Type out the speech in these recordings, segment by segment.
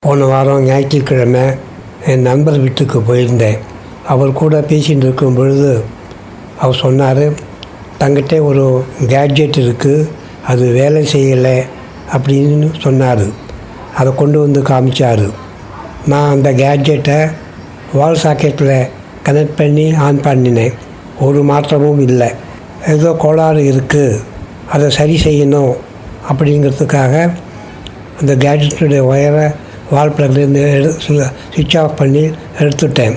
போன வாரம் ஞாயிற்றுக்கிழமை என் நண்பர் வீட்டுக்கு போயிருந்தேன். அவர் கூட பேசிகிட்டு இருக்கும் பொழுது அவர் சொன்னார், தங்கிட்ட ஒரு கேட்ஜெட் இருக்குது, அது வேலை செய்யலை அப்படின்னு சொன்னார். அதை கொண்டு வந்து காமிச்சார். நான் அந்த கேட்ஜெட்டை வால் சாக்கெட்டில் கனெக்ட் பண்ணி ஆன் பண்ணினேன். ஒரு மாற்றமும் இல்லை. ஏதோ கோளாறு இருக்குது, அதை சரி செய்யணும் அப்படிங்கிறதுக்காக அந்த கேட்ஜெட்டுடைய ஒயரை வால் ப்ளக்லேருந்து சுவிட்ச் ஆஃப் பண்ணி எடுத்துட்டேன்.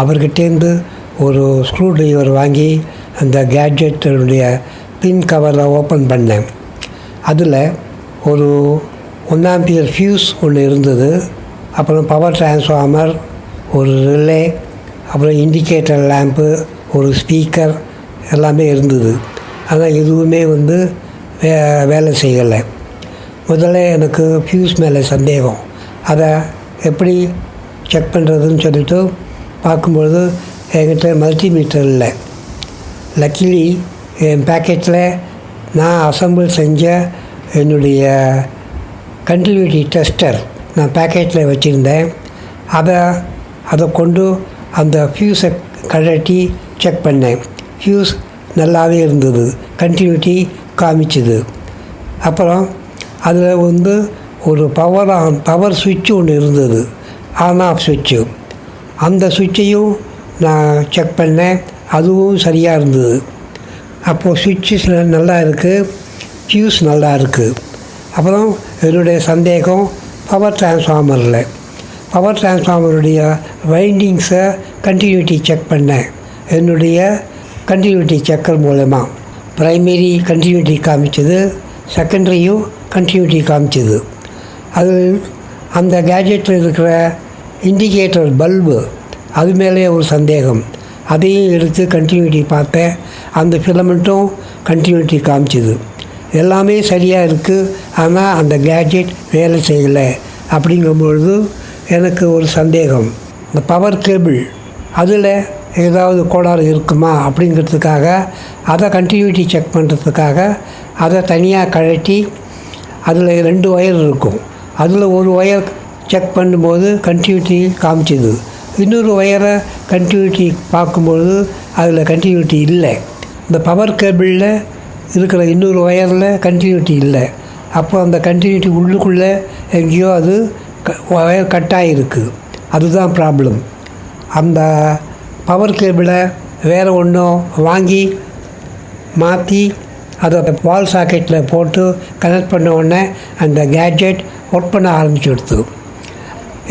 அவர்கிட்டேருந்து ஒரு ஸ்க்ரூ ட்ரைவர் வாங்கி அந்த கேட்ஜெட்டுடைய பின் கவரை ஓப்பன் பண்ணேன். அதில் ஒரு 1 ஆம்பியர் ஃபியூஸ் ஒன்று இருந்தது. அப்புறம் பவர் டிரான்ஸ்ஃபார்மர், ஒரு ரிலே, அப்புறம் இண்டிகேட்டர் லேம்ப்பு, ஒரு ஸ்பீக்கர் எல்லாமே இருந்தது. ஆனால் எதுவுமே வேலை செய்யலை. முதல்ல எனக்கு ஃபியூஸ் மேலே சந்தேகம். அதை எப்படி செக் பண்ணுறதுன்னு சொல்லிட்டு பார்க்கும்பொழுது என்கிட்ட மல்டிமீட்டர் இல்லை. லக்கிலி என் பேக்கெட்டில் நான் அசம்பிள் செஞ்ச என்னுடைய கண்டினியூட்டி டெஸ்டர் நான் பேக்கெட்டில் வச்சுருந்தேன். அதை கொண்டு அந்த ஃபியூஸை கழட்டி செக் பண்ணேன். ஃபியூஸ் நல்லாவே இருந்தது, கண்டினியூட்டி காமிச்சுது. அப்புறம் அதில் ஒரு பவர் சுவிட்சு ஒன்று இருந்தது, ஆன் ஆஃப் சுவிட்சு. அந்த சுவிட்சையும் நான் செக் பண்ணேன், அதுவும் சரியாக இருந்தது. அப்போது சுவிட்சு நல்லா இருக்குது, ஃபியூஸ் நல்லா இருக்குது. அப்புறம் என்னுடைய சந்தேகம் பவர் டிரான்ஸ்ஃபார்மருடைய வைண்டிங்ஸை கண்டினியூட்டி செக் பண்ணேன். என்னுடைய கண்டினியூட்டி செக்கர் மூலமாக ப்ரைமரி கண்டினியூட்டி காமிச்சது, செகண்டரியும் கண்டினியூட்டி காமிச்சது. அது அந்த கேட்ஜெட்டில் இருக்கிற இண்டிகேட்டர் பல்பு, அது மேலே ஒரு சந்தேகம். அதையும் எடுத்து கண்டினியூட்டி பார்த்தேன். அந்த ஃபிலமெண்ட்டும் கண்டினியூட்டி காமிச்சிது. எல்லாமே சரியாக இருக்குது, ஆனால் அந்த கேட்ஜெட் வேலை செய்யலை. அப்படிங்கும்பொழுது எனக்கு ஒரு சந்தேகம். இந்த பவர் கேபிள் அதில் ஏதாவது கோளாறு இருக்குமா அப்படிங்கிறதுக்காக அதை கண்டினியூட்டி செக் பண்ணுறதுக்காக அதை தனியாக கழட்டி அதில் 2 ஒயர் இருக்கும். அதில் ஒரு ஒயர் செக் பண்ணும்போது கண்டினியூட்டி காமிச்சிது. இன்னொரு ஒயரை கண்டினியூட்டி பார்க்கும்பொழுது அதில் கண்டினியூட்டி இல்லை. இந்த பவர் கேபிளில் இருக்கிற இன்னொரு ஒயரில் கண்டினியூட்டி இல்லை. அப்போ அந்த கண்டினியூட்டி உள்ளுக்குள்ளே எங்கேயோ அது ஒயர் கட்டாகிருக்கு. அதுதான் ப்ராப்ளம். அந்த பவர் கேபிளை வேறு ஒன்றும் வாங்கி மாற்றி அதை வால் சாக்கெட்டில் போட்டு கனெக்ட் பண்ண உடனே அந்த கேட்ஜெட் ஒர்க் பண்ண ஆரம்பிச்சுடுத்து.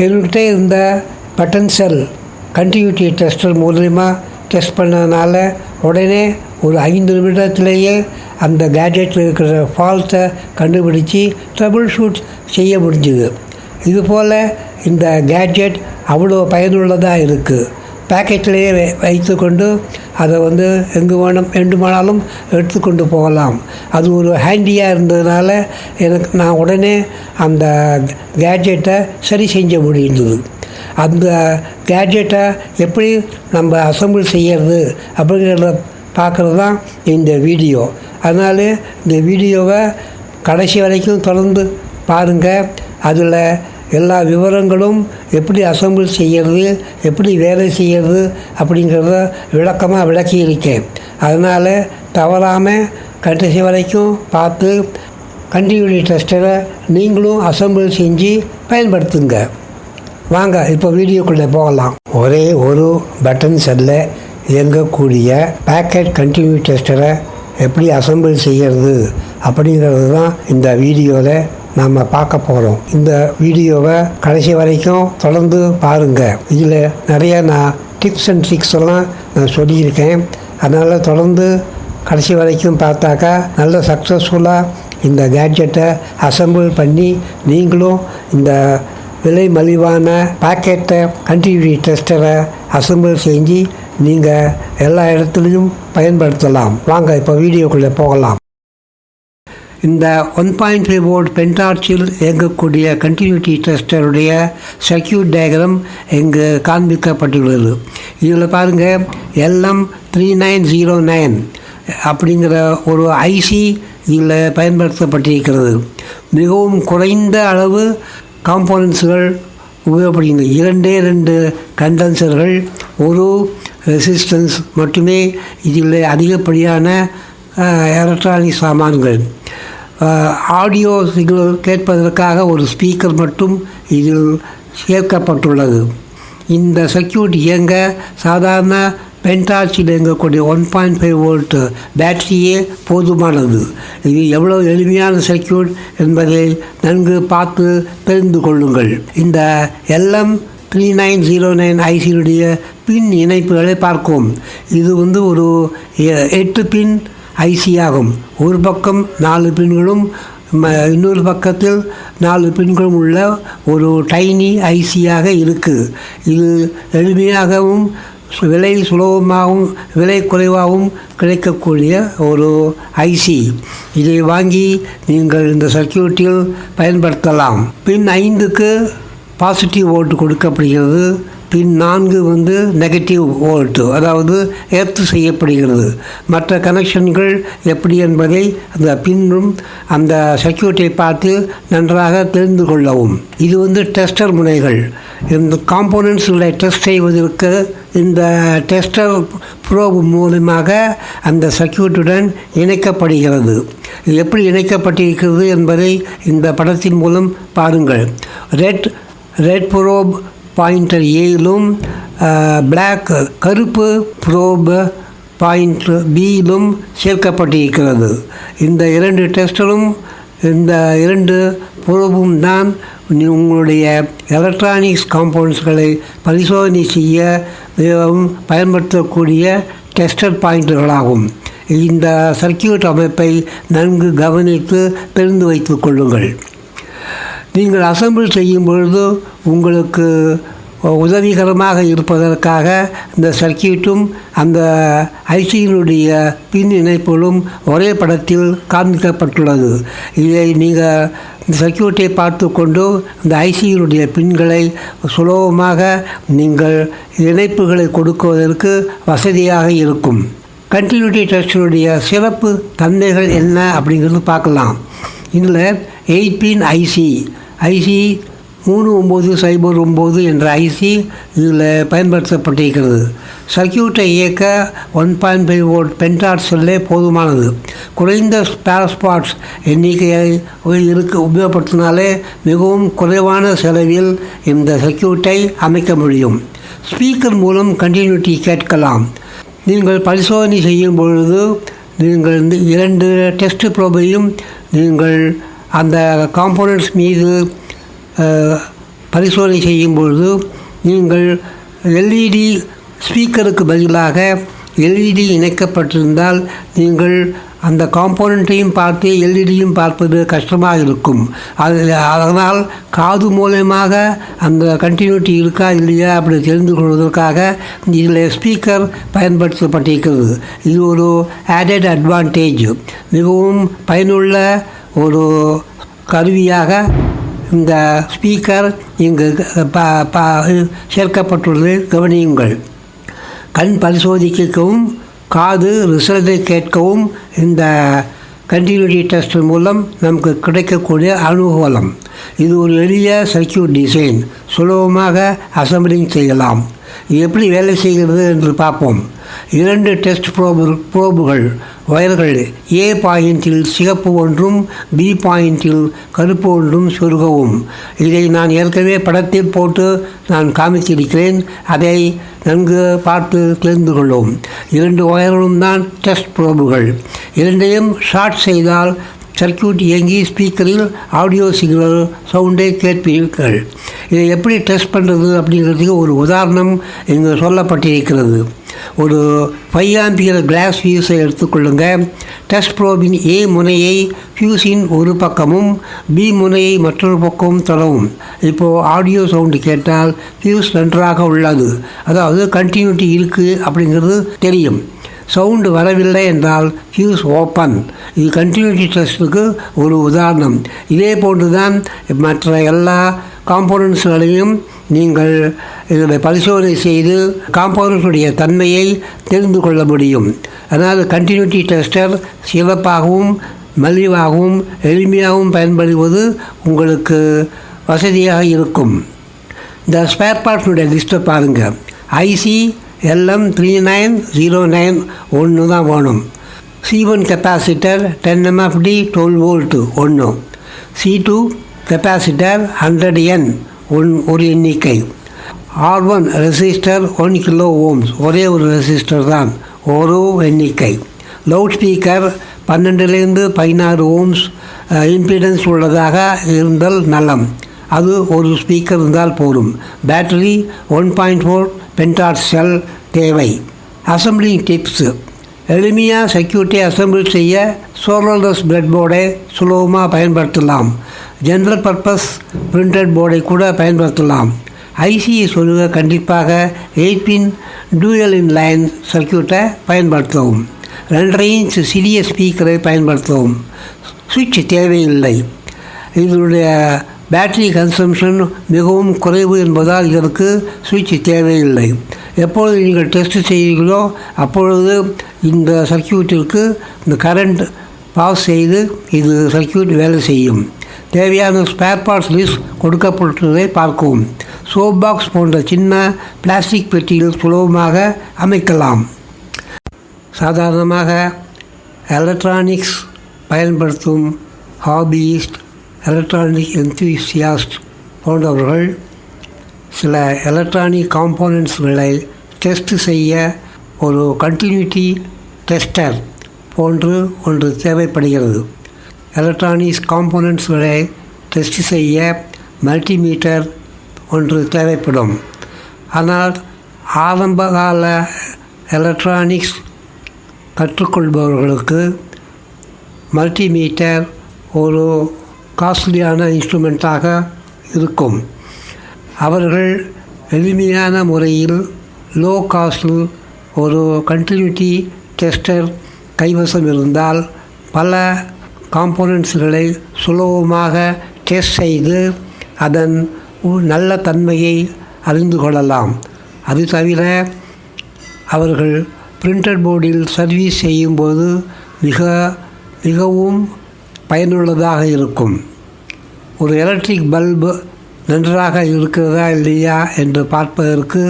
என்கிட்ட இருந்த பட்டன் செல் கண்டினியூட்டி டெஸ்டர் மூலமா டெஸ்ட் பண்ணதுனால உடனே ஒரு 5 நிமிடத்துலேயே அந்த கேட்ஜெட்டில் இருக்கிற ஃபால்ட்டை கண்டுபிடிச்சி ட்ரபிள் ஷூட் செய்ய முடிஞ்சுது. இதுபோல் இந்த கேட்ஜெட் அவ்வளோ பயனுள்ளதாக இருக்குது. பேக்கெட்லேயே வைத்துக்கொண்டு அதை எங்கே வேண்டுமானாலும் எடுத்துக்கொண்டு போகலாம். அது ஒரு ஹேண்டியாக இருந்ததுனால நான் உடனே அந்த கேட்ஜெட்டை சரி செஞ்ச முடிந்தது. அந்த கேட்ஜெட்டை எப்படி நம்ம அசம்பிள் செய்கிறது அப்படிங்கிறத பார்க்குறது தான் இந்த வீடியோ. அதனால் இந்த வீடியோவை கடைசி வரைக்கும் தொடர்ந்து பாருங்கள். அதில் எல்லா விவரங்களும் எப்படி அசம்பிள் செய்கிறது, எப்படி வேலை செய்கிறது அப்படிங்கிறத விளக்கமாக விளக்கியிருக்கேன். அதனால் தவறாமல் கடைசி வரைக்கும் பார்த்து கண்டினியூட்டி டெஸ்டரை நீங்களும் அசம்பிள் செஞ்சு பயன்படுத்துங்க. வாங்க இப்போ வீடியோக்குள்ளே போகலாம். ஒரே ஒரு பட்டன் செல்லில் இயங்கக்கூடிய பேக்கெட் கண்டினியூட்டி டெஸ்டரை எப்படி அசம்பிள் செய்கிறது அப்படிங்கிறது தான் இந்த வீடியோவில் நாம் பார்க்க போகிறோம். இந்த வீடியோவை கடைசி வரைக்கும் தொடர்ந்து பாருங்கள். இதில் நிறைய நான் டிப்ஸ் அண்ட் ட்ரிக்ஸ் எல்லாம் நான் சொல்லியிருக்கேன். அதனால் தொடர்ந்து கடைசி வரைக்கும் பார்த்தாக்கா நல்ல சக்ஸஸ்ஃபுல்லாக இந்த கேட்ஜெட்டை அசம்பிள் பண்ணி நீங்களும் இந்த விலை மலிவான பேக்கெட்டை கண்டினியூட்டி டெஸ்டரை அசம்பிள் செஞ்சு நீங்கள் எல்லா இடத்துலையும் பயன்படுத்தலாம். வாங்க இப்போ வீடியோக்குள்ளே போகலாம். இந்த 1.5 வோல்ட் பென்டார்ச்சில் இயங்கக்கூடிய கண்டினியூட்டி டெஸ்டருடைய சர்க்யூட் டயக்ராம் இங்கு காண்பிக்கப்பட்டுள்ளது. இதில் பாருங்கள், LM3909 அப்படிங்கிற ஒரு ஐசி இதில் பயன்படுத்தப்பட்டிருக்கிறது. மிகவும் குறைந்த அளவு காம்போனன்ட்ஸுகள் உபயோகப்படுகிறது. 2 கண்டென்சர்கள், ஒரு ரெசிஸ்டன்ஸ் மட்டுமே இதில் அதிகப்படியான எலக்ட்ரானிக் சாமான்கள். ஆடியோ சிக்னல் கேட்பதற்காக ஒரு ஸ்பீக்கர் மட்டும் இதில் சேர்க்கப்பட்டுள்ளது. இந்த சர்க்யூட் இயங்க சாதாரண பென்டார்ச்சில் இயங்கக்கூடிய 1.5 வோல்ட் பேட்டரியே போதுமானது. இது எவ்வளோ எளிமையான சர்க்யூட் என்பதை நன்கு பார்த்து தெரிந்து கொள்ளுங்கள். இந்த LM3909 ஐசியுடைய பின் இணைப்புகளை பார்க்கும். இது ஒரு 8 பின் ஐசி ஆகும். ஒரு பக்கம் 4 பின்களும் இன்னொரு பக்கத்தில் 4 பின்களும் உள்ள ஒரு டைனி ஐசியாக இருக்குது. இது எளிமையாகவும் விலை சுலபமாகவும் விலை குறைவாகவும் கிடைக்கக்கூடிய ஒரு ஐசி. இதை வாங்கி நீங்கள் இந்த சர்க்யூட்டில் பயன்படுத்தலாம். பின் 5க்கு பாசிட்டிவ் வோல்ட் கொடுக்கப்படுகிறது. பின் 4 நெகட்டிவ் வோல்ட், அதாவது எர்த் செய்யப்படுகிறது. மற்ற கனெக்ஷன்கள் எப்படி என்பதை அந்த பின்னும் அந்த சர்க்யூட்டை பார்த்து நன்றாக தெரிந்து கொள்ளவும். இது டெஸ்டர் முனைகள். இந்த காம்போனன்ட்ஸ்களை டெஸ்ட் செய்வதற்கு இந்த டெஸ்டர் ப்ரோப் மூலமாக அந்த சர்க்யூட்டுடன் இணைக்கப்படுகிறது. இது எப்படி இணைக்கப்பட்டிருக்கிறது என்பதை இந்த படத்தின் மூலம் பாருங்கள். ரெட் ப்ரோப் பாயிண்டர் ஏயிலும் பிளாக் கருப்பு ப்ரோப் பாயிண்டர் பியிலும் சேர்க்கப்பட்டிருக்கிறது. இந்த 2 டெஸ்டரும் இந்த 2 ப்ரோபும் தான் உங்களுடைய எலக்ட்ரானிக்ஸ் காம்பவுண்ட்ஸ்களை பரிசோதனை செய்ய பயன்படுத்தக்கூடிய டெஸ்டர் பாயிண்டர்களாகும். இந்த சர்க்யூட் அமைப்பை நன்கு கவனித்து தெரிந்து வைத்துக் கொள்ளுங்கள். நீங்கள் அசெம்பிள் செய்யும் பொழுது உங்களுக்கு உதவிகரமாக இருப்பதற்காக இந்த சர்க்யூட்டும் அந்த ஐசியினுடைய பின் இணைப்புகளும் ஒரே படத்தில் காண்பிக்கப்பட்டுள்ளது. இதை நீங்கள் இந்த சர்க்யூட்டை பார்த்து கொண்டு இந்த ஐசியினுடைய பின்களை சுலபமாக நீங்கள் இணைப்புகளை கொடுக்குவதற்கு வசதியாக இருக்கும். கண்டினியூட்டி டெஸ்டினுடைய சிறப்பு தன்மைகள் என்ன அப்படிங்கிறது பார்க்கலாம். இதில் 8 பின் ஐசி 3909 என்ற ஐசி இதில் பயன்படுத்தப்பட்டிருக்கிறது. சர்க்யூட்டை இயக்க 1.5 வோல்ட் பென்டார்ச் செல்லே போதுமானது. குறைந்த ஸ்பேர் ஸ்பாட்ஸ் எண்ணிக்கையை உபயோகப்படுத்தினாலே மிகவும் குறைவான செலவில் இந்த சர்க்யூட்டை அமைக்க முடியும். ஸ்பீக்கர் மூலம் கண்டினியூட்டி கேட்கலாம். நீங்கள் பரிசோதனை செய்யும் பொழுது நீங்கள் 2 டெஸ்ட் ப்ரோபையும் நீங்கள் அந்த காம்போனன்ட்ஸ் மீது பரிசோதனை செய்யும் பொழுது நீங்கள் எல்இடி ஸ்பீக்கருக்கு பதிலாக எல்இடி இணைக்கப்பட்டிருந்தால் நீங்கள் அந்த காம்போனண்ட்டையும் பார்த்து எல்இடியும் பார்ப்பது கஷ்டமாக இருக்கும். அதனால் காது மூலமாக அந்த கண்டினியூட்டி இருக்கா இல்லையா அப்படி தெரிந்து கொள்வதற்காக இதில் ஸ்பீக்கர் பயன்படுத்தப்பட்டிருக்கிறது. இது ஒரு ஆடட் அட்வான்டேஜ். மிகவும் பயனுள்ள ஒரு கருவியாக இந்த ஸ்பீக்கர் இங்கு சேர்க்கப்பட்டுள்ளதை கவனியுங்கள். கண் பரிசோதிக்கவும் காது ரிசல்ட்டை கேட்கவும் இந்த கண்டினியூட்டி டெஸ்ட் மூலம் நமக்கு கிடைக்கக்கூடிய அனுகூலம். இது ஒரு எளிய சர்க்யூட் டிசைன். சுலபமாக அசம்பிளிங் செய்யலாம். இது எப்படி வேலை செய்கிறது என்று பார்ப்போம். 2 டெஸ்ட் ப்ரோபுகள் வயர்கள் ஏ பாயிண்டில் சிகப்பு ஒன்றும் பி பாயிண்டில் கருப்பு ஒன்றும் சொருகவும். இதை நான் ஏற்கனவே படத்தில் போட்டு நான் காமித்திருக்கிறேன். அதை நன்கு பார்த்து தெரிந்து கொள்ளும். 2 வயர்களும் தான் டெஸ்ட் ப்ரோபுகள். 2ஐயும் ஷார்ட் செய்தால் சர்க்யூட் இயங்கி ஸ்பீக்கரில் ஆடியோ சிக்னல் சவுண்டை கேட்பீர்கள். இதை எப்படி டெஸ்ட் பண்ணுறது அப்படிங்கிறதுக்கு ஒரு உதாரணம் இங்கு சொல்லப்பட்டிருக்கிறது. ஒரு 5 ஆம்பியர் கிளாஸ் ஃபியூஸை எடுத்துக்கொள்ளுங்க. டெஸ்ட் ப்ரோபின் ஏ முனையை ஃபியூஸின் ஒரு பக்கமும் பி முனையை மற்றொரு பக்கமும் தொடவும். இப்போது ஆடியோ சவுண்டு கேட்டால் ஃபியூஸ் நன்றாக உள்ளது, அதாவது கண்டினியூட்டி இருக்குது அப்படிங்கிறது தெரியும். சவுண்டு வரவில்லை என்றால் ஃபியூஸ் ஓப்பன். இது கண்டினியூட்டி டெஸ்ட்டுக்கு ஒரு உதாரணம். இதே போன்று தான் மற்ற எல்லா காம்போனன்ட்ஸ்களையும் நீங்கள் இதில் பரிசோதனை செய்து காம்போனன்ட்ஸுடைய தன்மையை தெரிந்து கொள்ள முடியும். அதனால் கண்டினியூட்டி டெஸ்டர் சிறப்பாகவும் மலிவாகவும் எளிமையாகவும் பயன்படுவது உங்களுக்கு வசதியாக இருக்கும். இந்த ஸ்பேர் பார்ட்ஸுடைய லிஸ்ட்டை பாருங்கள். ஐசி LM3909 ஒன்று தான் வேணும். C1 கெப்பாசிட்டர் 10 MFD 12 வோல்ட் ஒன்று. C2 கெப்பாசிட்டர் 100N ஒரு எண்ணிக்கை. R1 ரெசிஸ்டர் 1 கிலோ ஓம்ஸ் ஒரே ஒரு ரெசிஸ்டர் தான் ஒரு எண்ணிக்கை. லவுட் ஸ்பீக்கர் 12லேருந்து 16 ஓம்ஸ் இம்பிடன்ஸ் உள்ளதாக இருந்தால் நலம். அது ஒரு ஸ்பீக்கர் இருந்தால் போதும். பேட்டரி 1.4 பென்டாட் செல் தேவை. அசம்பிளிங் டிப்ஸு: எளிமையாக சர்க்யூட்டை அசம்பிள் செய்ய சோலர்லெஸ் பிரெட் போர்டை சுலபமாக பயன்படுத்தலாம். ஜென்ரல் பர்பஸ் பிரிண்டட் போர்டை கூட பயன்படுத்தலாம். ஐசியை சொல்லுக கண்டிப்பாக 8 பின் டூயல் இன் லைன் சர்க்யூட்டை பயன்படுத்தவும். 2.5 இன்ச் சிறிய ஸ்பீக்கரை பயன்படுத்தவும். சுவிட்ச் தேவையில்லை. இதனுடைய பேட்டரி கன்சம்ஷன் மிகவும் குறைவு என்பதால் இதற்கு சுவிட்ச் தேவையில்லை. எப்பொழுது நீங்கள் டெஸ்ட் செய்கிறீர்களோ அப்பொழுது இந்த சர்க்யூட்டிற்கு இந்த கரண்ட் பாஸ் செய்து இது சர்க்யூட் வேலை செய்யும். தேவையான ஸ்பேர் பார்ட்ஸ் லிஸ்ட் கொடுக்கப்பட்டுள்ளதை பார்க்கவும். சோப் பாக்ஸ் போன்ற சின்ன பிளாஸ்டிக் பெட்டியில் சுலபமாக அமைக்கலாம். சாதாரணமாக எலக்ட்ரானிக்ஸ் பயன்படுத்தும் ஹாபியிஸ்ட், எலக்ட்ரானிக் என்தூசியாஸ்ட் போன்றவர்கள் சில எலக்ட்ரானிக் காம்போனன்ட்ஸ்களை டெஸ்ட் செய்ய ஒரு கண்டினியூட்டி டெஸ்டர் போன்று ஒன்று தேவைப்படுகிறது. எலக்ட்ரானிக்ஸ் காம்போனன்ட்ஸ்களை டெஸ்ட் செய்ய மல்டிமீட்டர் ஒன்று தேவைப்படும். ஆனால் ஆரம்பகால எலக்ட்ரானிக்ஸ் கற்றுக்கொள்பவர்களுக்கு மல்டிமீட்டர் ஒரு காஸ்ட்லியான இன்ஸ்ட்ருமெண்ட்டாக இருக்கும். அவர்கள் எளிமையான முறையில் லோ காஸ்டில் ஒரு கண்டினியூட்டி டெஸ்டர் கைவசம் இருந்தால் பல காம்போனன்ட்ஸ்களை சுலபமாக டெஸ்ட் செய்து அதன் நல்ல தன்மையை அறிந்து கொள்ளலாம். அது தவிர அவர்கள் பிரிண்டட் போர்டில் சர்வீஸ் செய்யும்போது மிகவும் பயனுள்ளதாக இருக்கும். ஒரு எலக்ட்ரிக் பல்பு நன்றாக இருக்கிறதா இல்லையா என்று பார்ப்பதற்கு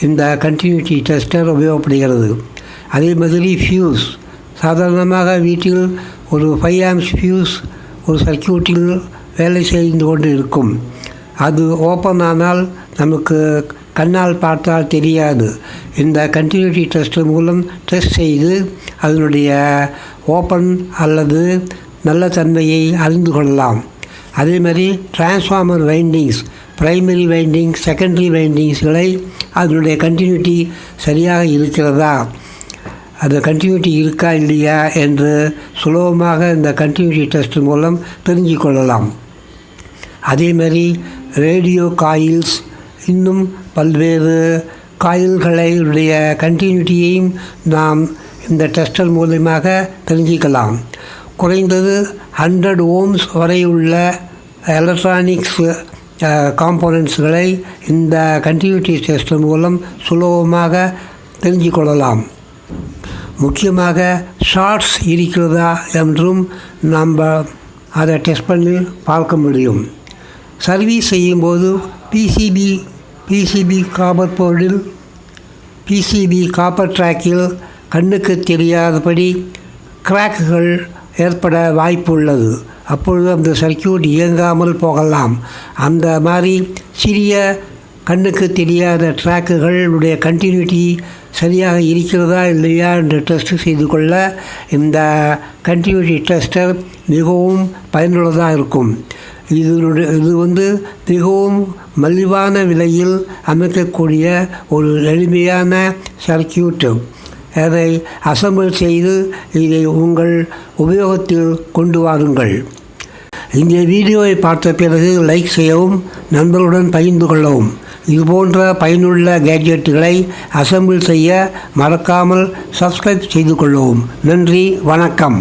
இந்த கண்டினியூட்டி டெஸ்டர் உபயோகப்படுகிறது. அதே மாதிரி ஃபியூஸ், சாதாரணமாக வீட்டில் ஒரு 5 amps ஃபியூஸ் ஒரு சர்க்யூட்டில் வேலை செய்து கொண்டு இருக்கும். அது ஓப்பன் ஆனால் நமக்கு கண்ணால் பார்த்தால் தெரியாது. இந்த கண்டினியூட்டி டெஸ்டர் மூலம் டெஸ்ட் செய்து அதனுடைய ஓப்பன் அல்லது நல்ல தன்மையை அறிந்து கொள்ளலாம். அதே மாதிரி transformer windings, primary winding, secondary வைண்டிங்ஸ்களை அதனுடைய கண்டினியூட்டி சரியாக இருக்கிறதா, அந்த கண்டினியூட்டி இருக்கா இல்லையா என்று சுலபமாக இந்த கண்டினியூட்டி டெஸ்ட் மூலம் தெரிஞ்சு கொள்ளலாம். அதே மாதிரி ரேடியோ காயில்ஸ், இன்னும் பல்வேறு காயில்களுடைய கண்டினியூட்டியையும் நாம் இந்த டெஸ்டர் மூலமாக தெரிஞ்சிக்கலாம். குறைந்தது 100 ஓம்ஸ் வரை உள்ள எலக்ட்ரானிக்ஸ் காம்போனன்ட்ஸ்களை இந்த கண்டினியூட்டி டெஸ்டர் மூலம் சுலபமாக தெரிஞ்சு கொள்ளலாம். முக்கியமாக ஷார்ட்ஸ் இருக்கிறதா என்றும் நாம் அதை டெஸ்ட் பண்ணி பார்க்க முடியும். சர்வீஸ் செய்யும்போது பிசிபி காப்பர் போர்டில் பிசிபி காப்பர் ட்ராக்கில் கண்ணுக்கு தெரியாதபடி கிராக்குகள் ஏற்பட வாய்ப்பு உள்ளது. அப்பொழுது அந்த சர்க்யூட் இயங்காமல் போகலாம். அந்த மாதிரி சிறிய கண்ணுக்கு தெரியாத ட்ராக்குகளுடைய கண்டினியூட்டி சரியாக இருக்கிறதா இல்லையா என்று டெஸ்ட் செய்து கொள்ள இந்த கண்டினியூட்டி டெஸ்டர் மிகவும் பயனுள்ளதாக இருக்கும். இது மிகவும் மலிவான விலையில் அமைக்கக்கூடிய ஒரு எளிமையான சர்க்யூட்டு. அதை அசம்பிள் செய்து இதை உங்கள் உபயோகத்தில் கொண்டு வாருங்கள். இந்த வீடியோவை பார்த்த பிறகு லைக் செய்யவும், நண்பர்களுடன் பகிர்ந்து கொள்ளவும். இதுபோன்ற பயனுள்ள கேட்ஜெட்டுகளை அசம்பிள் செய்ய மறக்காமல் சப்ஸ்கிரைப் செய்து கொள்ளவும். நன்றி, வணக்கம்.